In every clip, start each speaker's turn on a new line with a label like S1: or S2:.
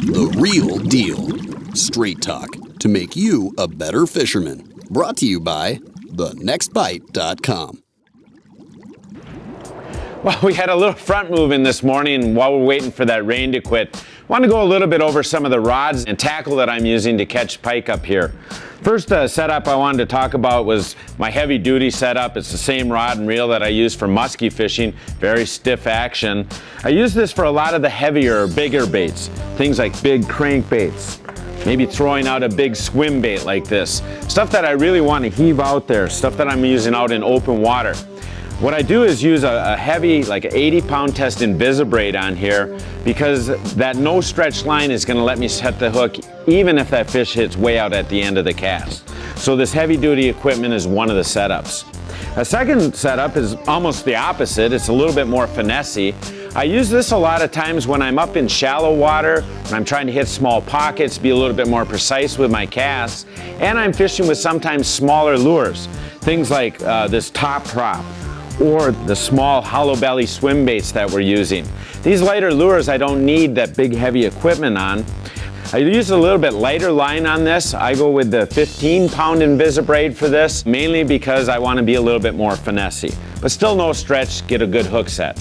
S1: The real deal. Straight talk to make you a better fisherman. Brought to you by thenextbite.com.
S2: Well, we had a little front moving this morning while we're waiting for that rain to quit. I want to go a little bit over some of the rods and tackle that I'm using to catch pike up here. First setup I wanted to talk about was my heavy duty setup. It's the same rod and reel that I use for musky fishing, very stiff action. I use this for a lot of the heavier, bigger baits, things like big crankbaits, maybe throwing out a big swim bait like this. Stuff that I really want to heave out there, stuff that I'm using out in open water. What I do is use a heavy, like 80-pound test Invisibraid on here, because that no stretch line is going to let me set the hook even if that fish hits way out at the end of the cast. So this heavy duty equipment is one of the setups. A second setup is almost the opposite. It's a little bit more finessey. I use this a lot of times when I'm up in shallow water, when I'm trying to hit small pockets, be a little bit more precise with my casts, and I'm fishing with sometimes smaller lures, things like this top prop, or the small hollow belly swim baits that we're using. These lighter lures I don't need that big heavy equipment on. I use a little bit lighter line on this. I go with the 15-pound Invisibraid for this, mainly because I want to be a little bit more finessey. But still no stretch, get a good hook set.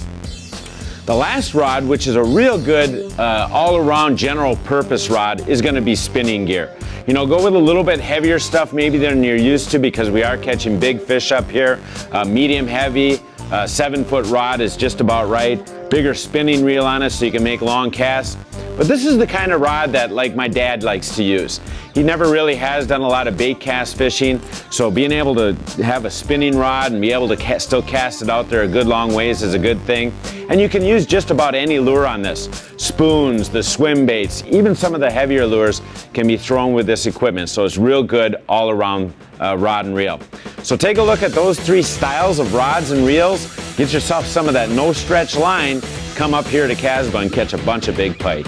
S2: The last rod, which is a real good all-around general purpose rod, is going to be spinning gear. You know, go with a little bit heavier stuff maybe than you're used to, because we are catching big fish up here. Medium heavy, 7-foot rod is just about right. Bigger spinning reel on it so you can make long casts. But this is the kind of rod that, like, my dad likes to use. He never really has done a lot of bait cast fishing, so being able to have a spinning rod and be able to still cast it out there a good long ways is a good thing. And you can use just about any lure on this. Spoons, the swim baits, even some of the heavier lures can be thrown with this equipment, so it's real good all around rod and reel. So take a look at those 3 styles of rods and reels, get yourself some of that no stretch line, come up here to Kasba and catch a bunch of big pike.